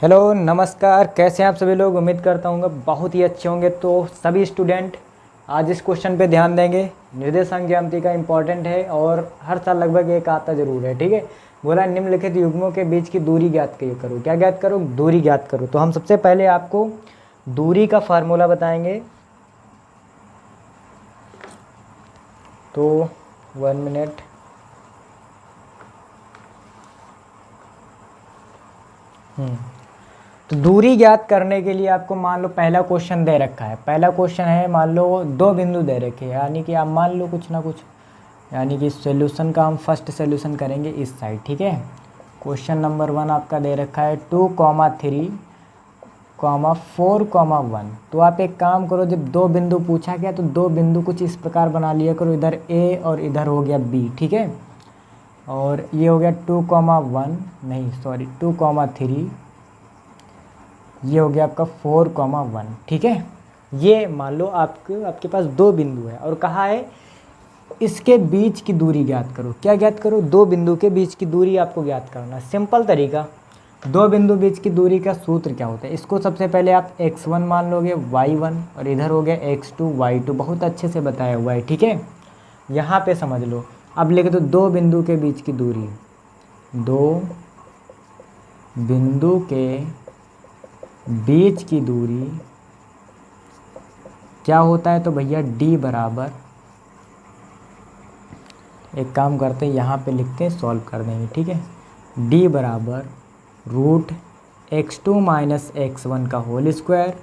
Hello नमस्कार, कैसे हैं आप सभी लोग। उम्मीद करता हूँ बहुत ही अच्छे होंगे। तो सभी स्टूडेंट आज इस क्वेश्चन पे ध्यान देंगे। निर्देशांक ज्यामिति का इम्पॉर्टेंट है और हर साल लगभग एक आता जरूर है। ठीक है, बोला निम्नलिखित युग्मों के बीच की दूरी ज्ञात करो। क्या ज्ञात करो? दूरी ज्ञात करो। तो हम सबसे पहले आपको दूरी का फार्मूला बताएंगे। तो 1 मिनट। तो दूरी ज्ञात करने के लिए आपको मान लो पहला क्वेश्चन दे रखा है। पहला क्वेश्चन है, मान लो दो बिंदु दे रखे हैं, यानी कि आप मान लो कुछ ना कुछ, यानी कि सॉल्यूशन का हम फर्स्ट सॉल्यूशन करेंगे इस साइड। ठीक है, क्वेश्चन नंबर 1 आपका दे रखा है 2,3,4,1। तो आप एक काम करो, जब दो बिंदु पूछा गया तो दो बिंदु कुछ इस प्रकार बना लिया करो, इधर ए और इधर हो गया बी। ठीक है, और ये हो गया 2,1 नहीं सॉरी 2,3, ये हो गया आपका 4,1। ठीक है, ये मान लो आपके पास दो बिंदु है और कहा है इसके बीच की दूरी ज्ञात करो। क्या ज्ञात करो? दो बिंदु के बीच की दूरी आपको ज्ञात करना। सिंपल तरीका, दो बिंदु बीच की दूरी का सूत्र क्या होता है? इसको सबसे पहले आप x1 मान लोगे, y1 और इधर हो गया x2 y2। बहुत अच्छे से बताया हुआ है। ठीक है, यहाँ पे समझ लो। अब लिख दो दो बिंदु के बीच की दूरी। दो बिंदु के बीच की दूरी क्या होता है? तो भैया d बराबर, एक काम करते हैं यहाँ पे लिखते हैं, सॉल्व कर देंगे। ठीक है, d बराबर √x2 माइनस x1 का whole square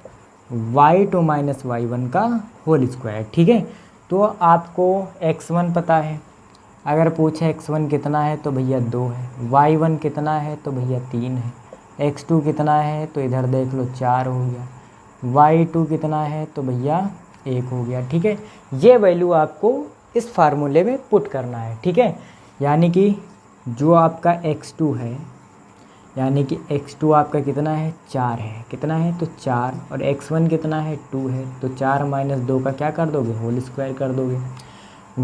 y2 minus y1 का होल स्क्वायर। ठीक है, तो आपको x1 पता है, अगर पूछे x1 कितना है तो भैया 2 है, y1 कितना है तो भैया 3 है, x2 कितना है तो इधर देख लो 4 हो गया, y2 कितना है तो भैया 1 हो गया। ठीक है, ये वैल्यू आपको इस फार्मूले में पुट करना है। ठीक है, यानी कि जो आपका x2 है, यानी कि x2 आपका कितना है? 4 है। कितना है? तो 4। और x1 कितना है? 2 है। तो 4 माइनस 2 का क्या कर दोगे? होल स्क्वायर कर दोगे।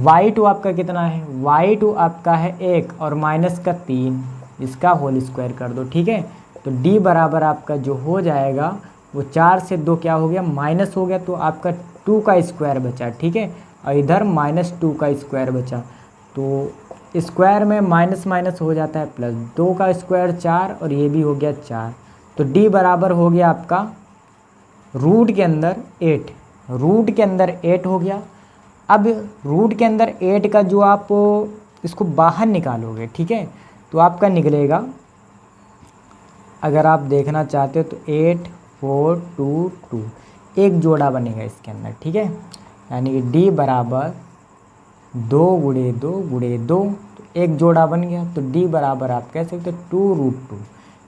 y2 आपका कितना है? y2 आपका है 1 और माइनस का 3, इसका होल स्क्वायर कर दो। ठीक है, तो d बराबर आपका जो हो जाएगा वो 4 से 2 क्या हो गया? माइनस हो गया, तो आपका 2 का स्क्वायर बचा। ठीक है, और इधर -2 का स्क्वायर बचा। तो स्क्वायर में माइनस माइनस हो जाता है प्लस, 2 का स्क्वायर 4 और ये भी हो गया 4। तो d बराबर हो गया आपका रूट के अंदर 8, रूट के अंदर 8 हो गया। अब रूट के अंदर 8 का जो आप इसको बाहर निकालोगे, ठीक है, तो आपका निकलेगा, अगर आप देखना चाहते हो तो 8 4 2 2, एक जोड़ा बनेगा इसके अंदर। ठीक है, यानी कि d बराबर 2 गुणे 2 गुणे 2, तो एक जोड़ा बन गया। तो d बराबर आप कह सकते हो 2√2।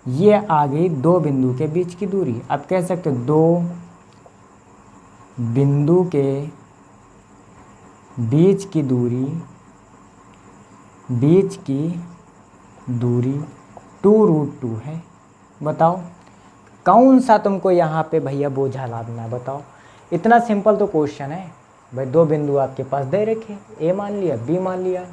ये आ गई दो बिंदु के बीच की दूरी। आप कह सकते हो दो बिंदु के बीच की दूरी 2√2 है। बताओ कौन सा तुमको यहाँ पे भैया बोझा लादना है? बताओ, इतना सिंपल तो क्वेश्चन है भाई। दो बिंदु आपके पास दे रखे, ए मान लिया, बी मान लिया,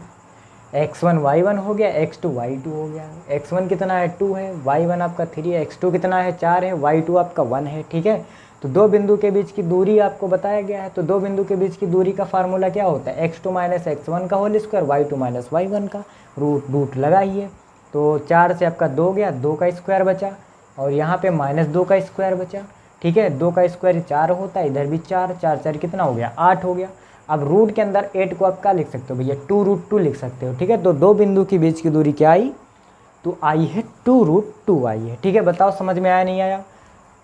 x1 y1 हो गया, x2 y2 हो गया। x1 कितना है? 2 है, y1 आपका 3 है, x2 कितना है? 4 है, y2 आपका 1 है। ठीक है, तो दो बिंदु के बीच की दूरी आपको बताया गया है। तो दो बिंदु के बीच की दूरी का फार्मूला क्या होता है? x2 माइनस x1 का whole square, y2 minus y1 का रूट लगाइए। तो 4 से आपका 2 गया, 2 का स्क्वायर बचा, और यहाँ पे -2 का स्क्वायर बचा। ठीक है, 2 का स्क्वायर 4 होता है, इधर भी 4, 4 4 कितना हो गया? 8 हो गया। अब रूट के अंदर 8 को आप क्या लिख सकते हो भैया? 2√2 लिख सकते हो। ठीक है, तो दो बिंदु के बीच की दूरी क्या आई? तो आई है 2√2 आई है। ठीक है, बताओ समझ में आया नहीं आया?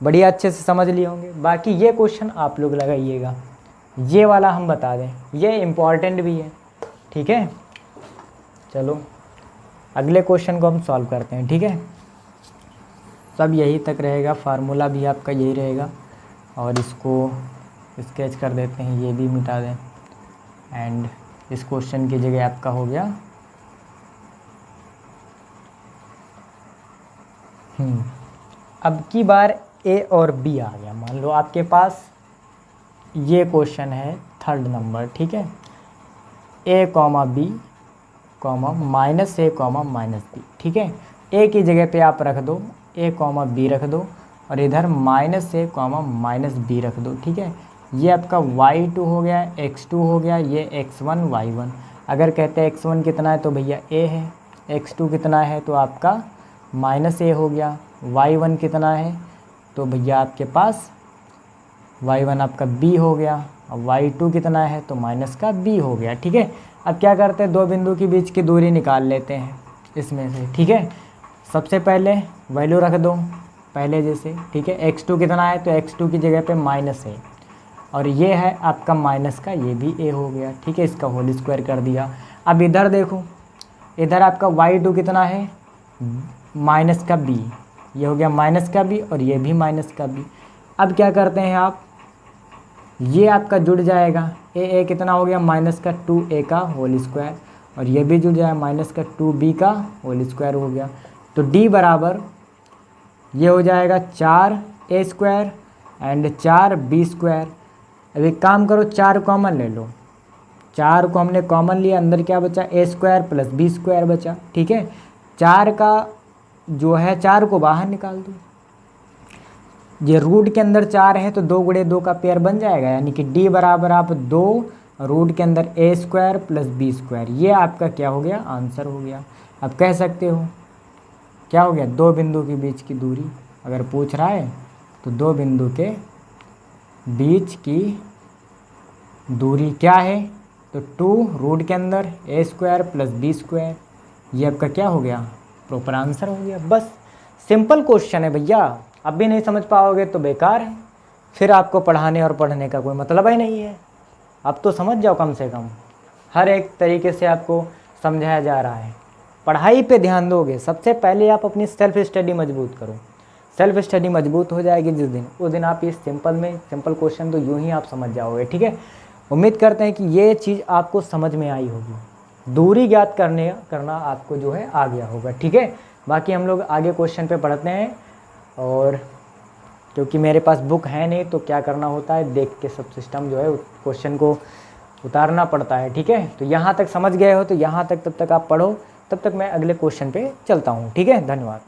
बढ़िया, अच्छे से समझ लिए होंगे। बाकी ये क्वेश्चन आप लोग लगाइएगा, ये वाला हम बता दें, ये इम्पॉर्टेंट भी है। ठीक है, चलो अगले क्वेश्चन को हम सॉल्व करते हैं। ठीक है, सब यही तक रहेगा, फार्मूला भी आपका यही रहेगा, और इसको स्केच कर देते हैं, ये भी मिटा दें। एंड इस क्वेश्चन की जगह आपका हो गया अब की बार ए और बी आ गया। मान लो आपके पास ये क्वेश्चन है 3rd नंबर। ठीक है, a, b, -a, -b। ठीक है, ए की जगह पे आप रख दो ए कॉमा बी रख दो और इधर -a कॉमा -b रख दो, ठीक है। ये आपका y2 हो गया, x2 हो गया, ये x1 y1। अगर कहते हैं x1 कितना है तो भैया a है, x2 कितना है तो आपका -a हो गया, y1 कितना है तो भैया आपके पास y1 आपका b हो गया, और y2 कितना है तो माइनस का b हो गया, ठीक है। अब क्या करते हैं, दो बिंदु के बीच की दूरी निकाल लेते हैं इसमें से, ठीक है। सबसे पहले वैल्यू रख दो पहले जैसे, ठीक है। x2 कितना है तो x2 की जगह पे -a, और ये है आपका माइनस का, ये भी a हो गया, ठीक है। इसका होल स्क्वायर कर दिया। अब इधर देखो, इधर आपका y2 कितना है माइनस का b, ये हो गया माइनस का b और ये भी माइनस का b। अब क्या करते हैं आप, ये आपका जुड़ जाएगा, a कितना हो गया माइनस का 2a का होल स्क्वायर, और ये भी जुड़ जाएगा माइनस का 2b का होल स्क्वायर हो गया। तो d बराबर ये हो जाएगा 4a square and 4b square. अब एक काम करो, 4 कॉमन ले लो, 4 को हमने कॉमन लिया, अंदर क्या बचा a square plus b square बचा, ठीक है। 4 का जो है 4 को बाहर निकाल दो, ये रूट के अंदर 4 है तो 2 गुणे 2 का पेयर बन जाएगा, यानी कि d बराबर आप 2 रूट के अंदर a square plus b square. ये आपका क्या हो गया, आंसर हो गया। अब कह सकते हो क्या हो गया, दो बिंदु के बीच की दूरी अगर पूछ रहा है तो दो बिंदु के बीच की दूरी क्या है तो 2 रूट के अंदर a square plus b square. ये आपका क्या हो गया, प्रॉपर आंसर हो गया। बस सिंपल क्वेश्चन है भैया, अब भी नहीं समझ पाओगे तो बेकार है, फिर आपको पढ़ाने और पढ़ने का कोई मतलब ही नहीं है। अब तो समझ जाओ, कम से कम हर एक तरीके से आपको समझाया जा रहा है। पढ़ाई पे ध्यान दोगे, सबसे पहले आप अपनी सेल्फ स्टडी मजबूत करो। सेल्फ स्टडी मजबूत हो जाएगी जिस दिन, उस दिन आप इस सिंपल क्वेश्चन तो यूँ ही आप समझ जाओगे, ठीक है। उम्मीद करते हैं कि ये चीज़ आपको समझ में आई होगी, दूरी ज्ञात करना आपको जो है आ गया होगा, ठीक है। बाकी हम लोग आगे क्वेश्चन पे पढ़ते हैं, और क्योंकि मेरे पास बुक है नहीं तो क्या करना होता है, देख के सब सिस्टम जो है क्वेश्चन को उतारना पड़ता है, ठीक है। तो यहाँ तक समझ गए हो तो यहाँ तक तब तक आप पढ़ो, तब तक मैं अगले क्वेश्चन पे चलता हूँ, ठीक है। धन्यवाद।